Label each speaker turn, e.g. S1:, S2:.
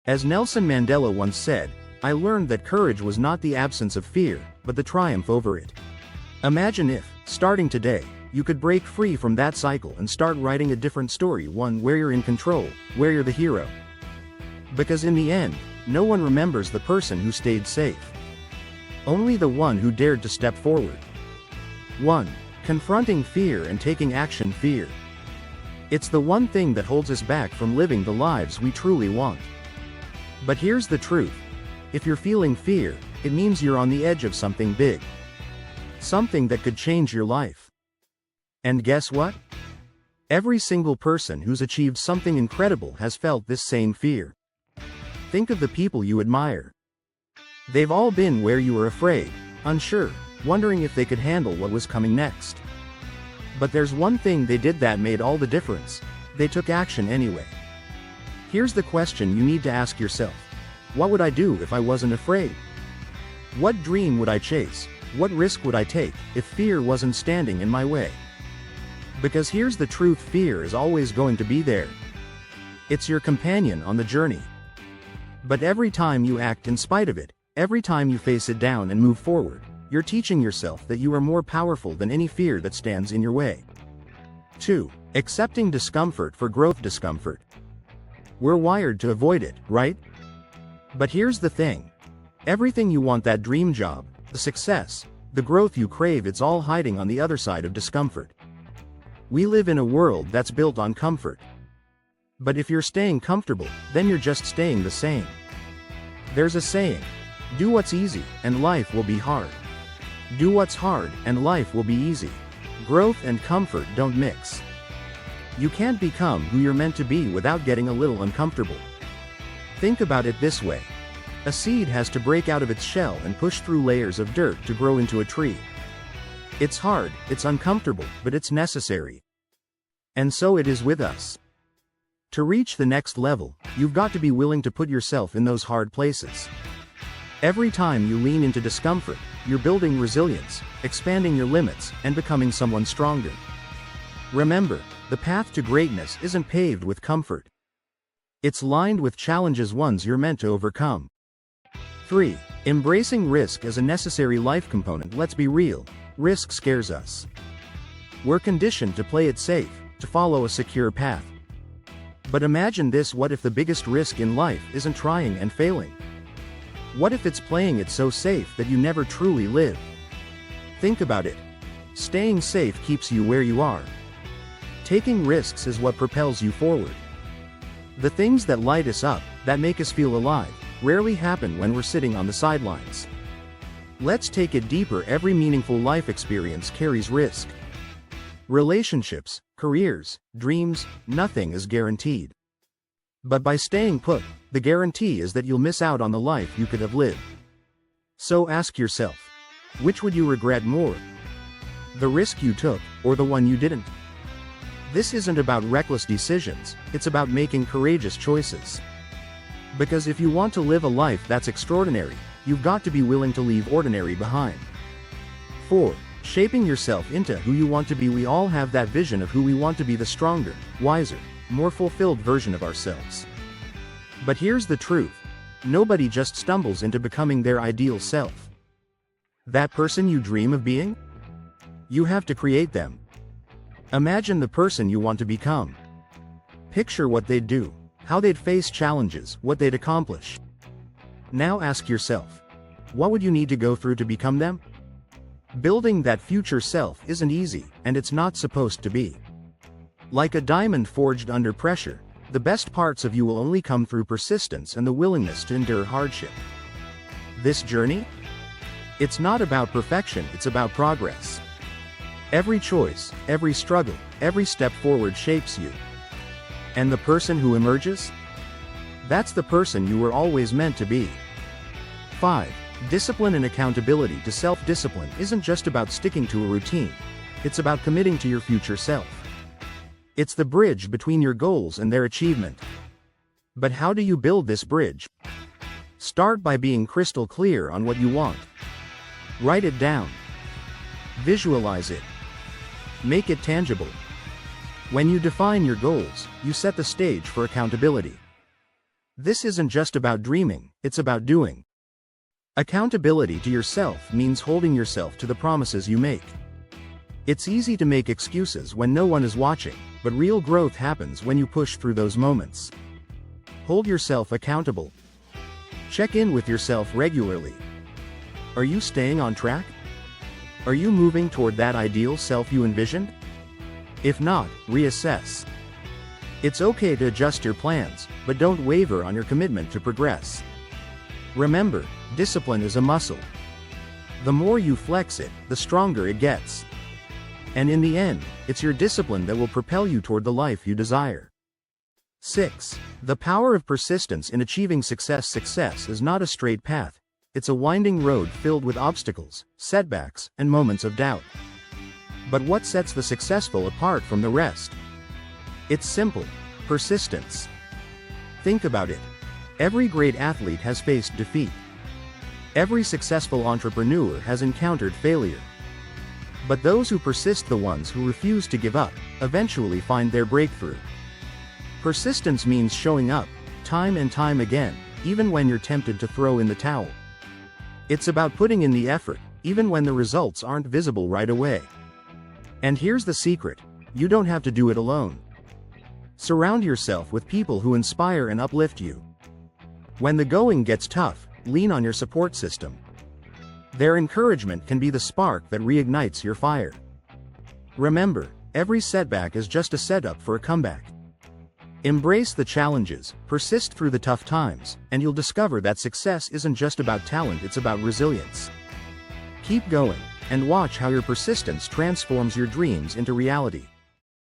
S1: As Nelson Mandela once said, I learned that courage was not the absence of fear, but the triumph over it. Imagine if, starting today, you could break free from that cycle and start writing a different story, one where you're in control, where you're the hero. Because in the end, no one remembers the person who stayed safe. Only the one who dared to step forward. 1. Confronting fear and taking action. Fear. It's the one thing that holds us back from living the lives we truly want. But here's the truth. If you're feeling fear, it means you're on the edge of something big. Something that could change your life. And guess what? Every single person who's achieved something incredible has felt this same fear. Think of the people you admire. They've all been where you were afraid, unsure, wondering if they could handle what was coming next. But there's one thing they did that made all the difference. They took action anyway. Here's the question you need to ask yourself. What would I do if I wasn't afraid? What dream would I chase? What risk would I take if fear wasn't standing in my way? Because here's the truth, fear is always going to be there. It's your companion on the journey. But every time you act in spite of it, every time you face it down and move forward, you're teaching yourself that you are more powerful than any fear that stands in your way. 2. Accepting discomfort for growth. Discomfort. We're wired to avoid it, right? But here's the thing. Everything you want, that dream job, the success, the growth you crave, it's all hiding on the other side of discomfort. We live in a world that's built on comfort. But if you're staying comfortable, then you're just staying the same. There's a saying, do what's easy, and life will be hard. Do what's hard, and life will be easy. Growth and comfort don't mix. You can't become who you're meant to be without getting a little uncomfortable. Think about it this way. A seed has to break out of its shell and push through layers of dirt to grow into a tree. It's hard, it's uncomfortable, but it's necessary. And so it is with us. To reach the next level, you've got to be willing to put yourself in those hard places. Every time you lean into discomfort, you're building resilience, expanding your limits, and becoming someone stronger. Remember, the path to greatness isn't paved with comfort. It's lined with challenges, ones you're meant to overcome. 3. Embracing risk as a necessary life component. Let's be real, risk scares us. We're conditioned to play it safe, to follow a secure path. But imagine this: what if the biggest risk in life isn't trying and failing? What if it's playing it so safe that you never truly live? Think about it. Staying safe keeps you where you are. Taking risks is what propels you forward. The things that light us up, that make us feel alive, rarely happen when we're sitting on the sidelines. Let's take it deeper. Every meaningful life experience carries risk. Relationships, careers, dreams, nothing is guaranteed. But by staying put, the guarantee is that you'll miss out on the life you could have lived. So ask yourself, which would you regret more? The risk you took, or the one you didn't? This isn't about reckless decisions, it's about making courageous choices. Because if you want to live a life that's extraordinary, you've got to be willing to leave ordinary behind. 4. Shaping yourself into who you want to be. We all have that vision of who we want to be, the stronger, wiser, more fulfilled version of ourselves. But here's the truth. Nobody just stumbles into becoming their ideal self. That person you dream of being? You have to create them. Imagine the person you want to become. Picture what they'd do, how they'd face challenges, what they'd accomplish. Now ask yourself, what would you need to go through to become them? Building that future self isn't easy, and it's not supposed to be. Like a diamond forged under pressure, the best parts of you will only come through persistence and the willingness to endure hardship. This journey? It's not about perfection, it's about progress. Every choice, every struggle, every step forward shapes you. And the person who emerges? That's the person you were always meant to be. 5. Discipline and accountability. To self-discipline isn't just about sticking to a routine, it's about committing to your future self. It's the bridge between your goals and their achievement. But how do you build this bridge? Start by being crystal clear on what you want. Write it down. Visualize it. Make it tangible. When you define your goals, you set the stage for accountability. This isn't just about dreaming, it's about doing. Accountability to yourself means holding yourself to the promises you make. It's easy to make excuses when no one is watching, but real growth happens when you push through those moments. Hold yourself accountable. Check in with yourself regularly. Are you staying on track? Are you moving toward that ideal self you envisioned? If not, reassess. It's okay to adjust your plans, but don't waver on your commitment to progress. Remember, discipline is a muscle. The more you flex it, the stronger it gets. And in the end, it's your discipline that will propel you toward the life you desire. 6. The power of persistence in achieving success. Success is not a straight path. It's a winding road filled with obstacles, setbacks, and moments of doubt. But what sets the successful apart from the rest? It's simple: persistence. Think about it. Every great athlete has faced defeat. Every successful entrepreneur has encountered failure. But those who persist, the ones who refuse to give up, eventually find their breakthrough. Persistence means showing up, time and time again, even when you're tempted to throw in the towel. It's about putting in the effort, even when the results aren't visible right away. And here's the secret: you don't have to do it alone. Surround yourself with people who inspire and uplift you. When the going gets tough, lean on your support system. Their encouragement can be the spark that reignites your fire. Remember, every setback is just a setup for a comeback. Embrace the challenges, persist through the tough times, and you'll discover that success isn't just about talent, it's about resilience. Keep going, and watch how your persistence transforms your dreams into reality.